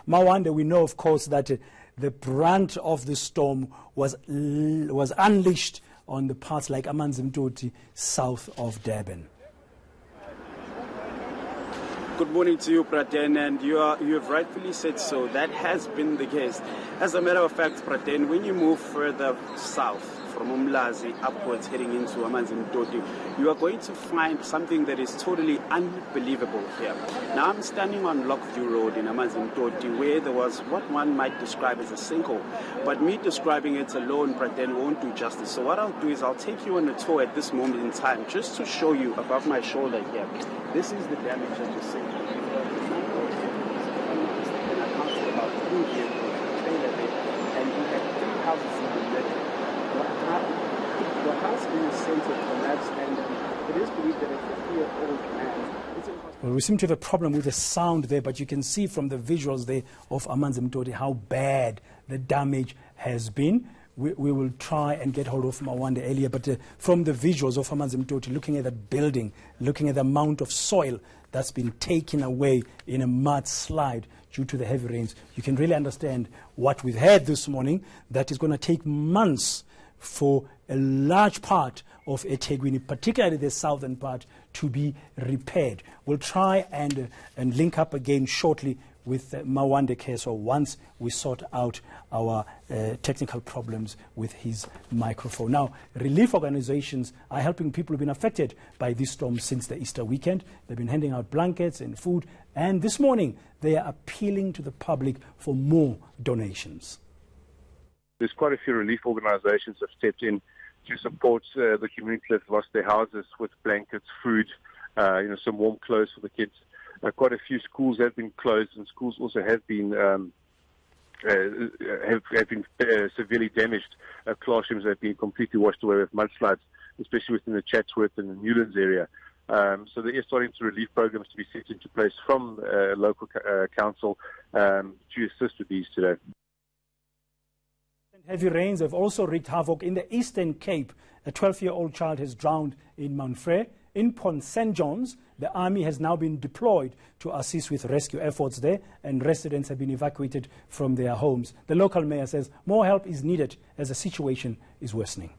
Mawande, we know, of course, that the brunt of the storm was unleashed on the parts like Amanzimtoti, south of Durban. Good morning to you, Praten, and you have rightfully said so. That has been the case. As a matter of fact, Praten, when you move further south from Umlazi upwards heading into Amanzimtoti, you are going to find something that is totally unbelievable here. Now I'm standing on Lockview Road in Amanzimtoti, where there was what one might describe as a sinkhole. But me describing it alone, Praten, won't do justice. So what I'll do is I'll take you on a tour at this moment in time, just to show you above my shoulder here. This is the damage that you see. About 3 vehicles, and you had 3 houses in the middle. The house in the center collapsed, and it is believed that a 50-year-old man is in hospital. Well, we seem to have a problem with the sound there, but you can see from the visuals there of Amanzimtoti how bad the damage has been. We will try and get hold of Mawande earlier, but from the visuals of Amanzimtoti, looking at that building, looking at the amount of soil that's been taken away in a mudslide due to the heavy rains, you can really understand what we've heard this morning, that is going to take months for a large part of eThekwini, particularly the southern part, to be repaired. We'll try and link up again shortly with Mawande Keso once we sort out our technical problems with his microphone. Now, relief organizations are helping people who've been affected by this storm since the Easter weekend. They've been handing out blankets and food, and this morning they are appealing to the public for more donations. There's quite a few relief organizations have stepped in to support the community that have lost their houses with blankets, food, some warm clothes for the kids. Quite a few schools have been closed, and schools also have been severely damaged. Classrooms have been completely washed away with mudslides, especially within the Chatsworth and the Newlands area. So there is starting to relief programs to be set into place from local council to assist with these today. Heavy rains have also wreaked havoc in the Eastern Cape. A 12-year-old child has drowned in Mount Frere. In Port St. John's, the army has now been deployed to assist with rescue efforts there, and residents have been evacuated from their homes. The local mayor says more help is needed as the situation is worsening.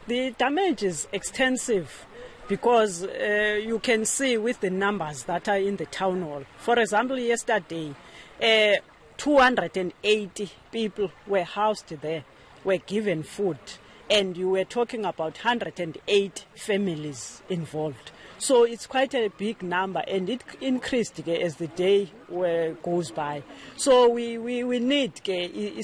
The damage is extensive because you can see with the numbers that are in the town hall. For example, yesterday, 280 people were housed there, were given food, and you were talking about 108 families involved. So it's quite a big number, and it increased as the day goes by. So we need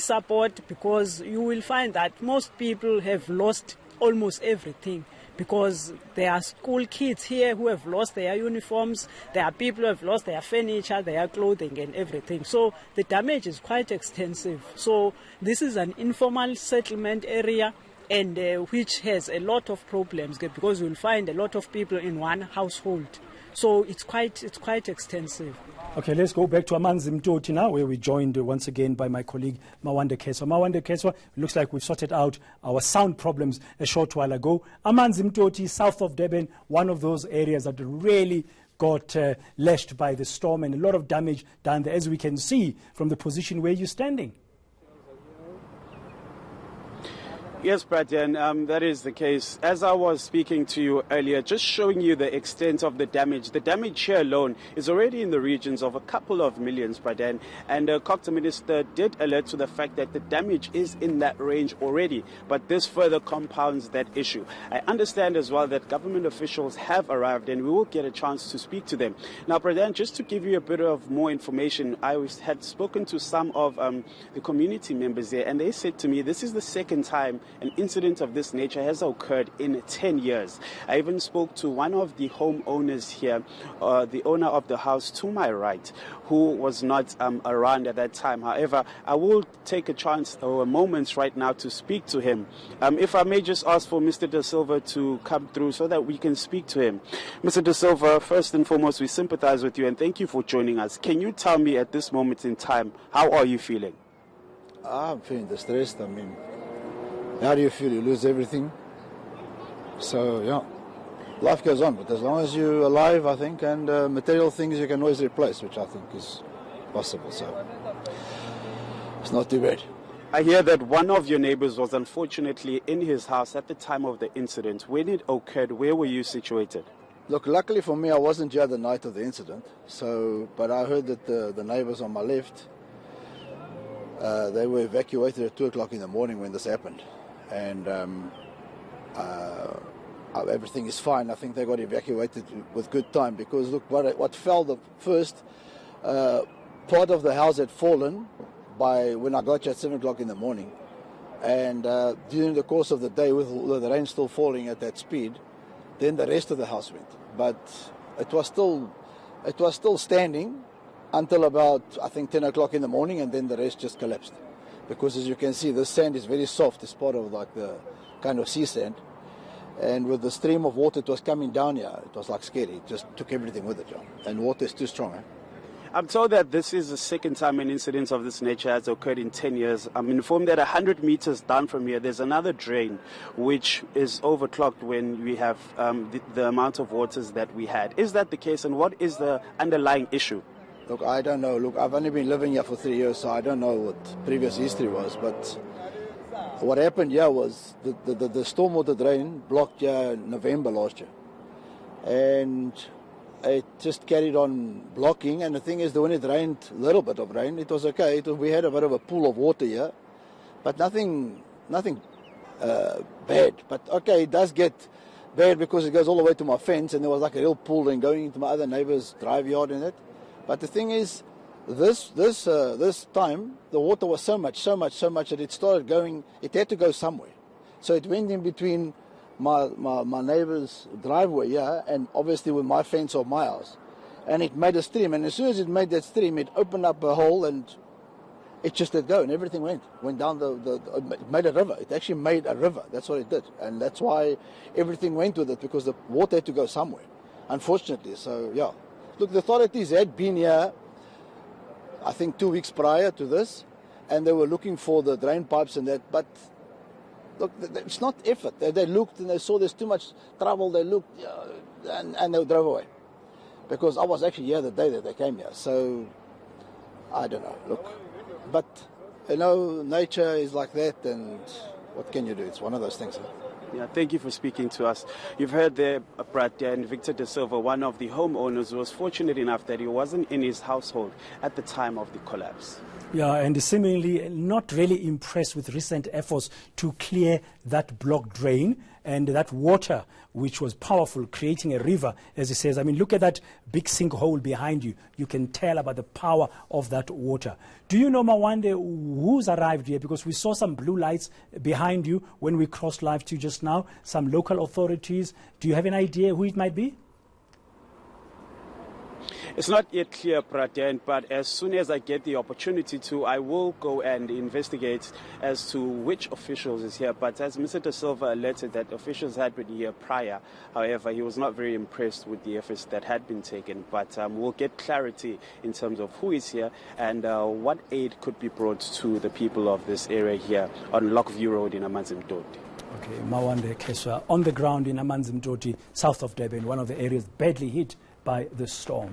support, because you will find that most people have lost almost everything, because there are school kids here who have lost their uniforms, there are people who have lost their furniture, their clothing and everything. So the damage is quite extensive. So this is an informal settlement area, and which has a lot of problems, because you'll find a lot of people in one household. So it's quite extensive. Okay, let's go back to Amanzimtoti now, where we're joined once again by my colleague Mawande Keso. Mawande Keso, it looks like we've sorted out our sound problems a short while ago. Amanzimtoti, south of Durban, one of those areas that really got lashed by the storm, and a lot of damage done there, as we can see from the position where you're standing. Yes, Praten, that is the case. As I was speaking to you earlier, just showing you the extent of the damage. The damage here alone is already in the regions of a couple of millions, Praten. And the Cocta Minister did alert to the fact that the damage is in that range already, but this further compounds that issue. I understand as well that government officials have arrived, and we will get a chance to speak to them. Now, Praten, just to give you a bit of more information, I had spoken to some of the community members there, and they said to me this is the second time an incident of this nature has occurred in 10 years. I even spoke to one of the homeowners here, the owner of the house to my right, who was not around at that time. However, I will take a chance or a moment right now to speak to him. If I may just ask for Mr. Da Silva to come through so that we can speak to him. Mr. Da Silva, first and foremost, we sympathize with you and thank you for joining us. Can you tell me at this moment in time, how are you feeling? I'm feeling distressed. I mean, how do you feel? You lose everything. So, yeah, life goes on. But as long as you're alive, I think, and material things you can always replace, which I think is possible. So It's not too bad. I hear that one of your neighbors was unfortunately in his house at the time of the incident. When it occurred, where were you situated? Look, luckily for me, I wasn't here the night of the incident. But I heard that the neighbors on my left, they were evacuated at 2 o'clock in the morning when this happened. And everything is fine. I think they got evacuated with good time because, look, what fell the first, part of the house had fallen by when I got here at 7 o'clock in the morning. And during the course of the day, with the rain still falling at that speed, then the rest of the house went. But it was still standing until about, I think, 10 o'clock in the morning, and then the rest just collapsed. Because as you can see, the sand is very soft. It's part of like the kind of sea sand. And with the stream of water, it was coming down here. It was like scary. It just took everything with it, John. And water is too strong, eh? I'm told that this is the second time an incident of this nature has occurred in 10 years. I'm informed that 100 meters down from here, there's another drain which is overclocked when we have the amount of waters that we had. Is that the case, and what is the underlying issue? Look, I don't know. Look, I've only been living here for 3 years, so I don't know what previous history was. But what happened here was the stormwater drain blocked here in November last year. And it just carried on blocking, and the thing is that when it rained, a little bit of rain, it was okay. We had a bit of a pool of water here, but nothing bad. But okay, it does get bad because it goes all the way to my fence, and there was like a real pool and going into my other neighbor's drive yard in it. But the thing is, this time the water was so much that it started going. It had to go somewhere, so it went in between my neighbor's driveway, yeah, and obviously with my fence of my house. And it made a stream, and as soon as it made that stream, it opened up a hole, and it just let go, and everything went down it made a river. It actually made a river. That's what it did. And that's why everything went with it, because the water had to go somewhere, unfortunately. So, yeah. Look, the authorities had been here, I think 2 weeks prior to this, and they were looking for the drain pipes and that, but look, it's not effort. They looked and they saw there's too much trouble. They looked and they drove away. Because I was actually here the day that they came here. So, I don't know. Look, but, you know, nature is like that, and what can you do? It's one of those things. Huh? Yeah, thank you for speaking to us. You've heard there, Brad, and Victor De Silva, one of the homeowners, who was fortunate enough that he wasn't in his household at the time of the collapse. Yeah, and seemingly not really impressed with recent efforts to clear that blocked drain and that water, which was powerful, creating a river, as he says. I mean, look at that big sinkhole behind you. You can tell about the power of that water. Do you know, Mawande, who's arrived here? Because we saw some blue lights behind you when we crossed live to you just now, some local authorities. Do you have an idea who it might be? It's not yet clear, Praten, but as soon as I get the opportunity to, I will go and investigate as to which officials is here. But as Mr. De Silva alerted that officials had been here prior, however, he was not very impressed with the efforts that had been taken. But we'll get clarity in terms of who is here and what aid could be brought to the people of this area here on Lockview Road in Amanzimtoti. Okay, Mawande Keswa on the ground in Amanzimtoti, south of Durban, one of the areas badly hit by the storm.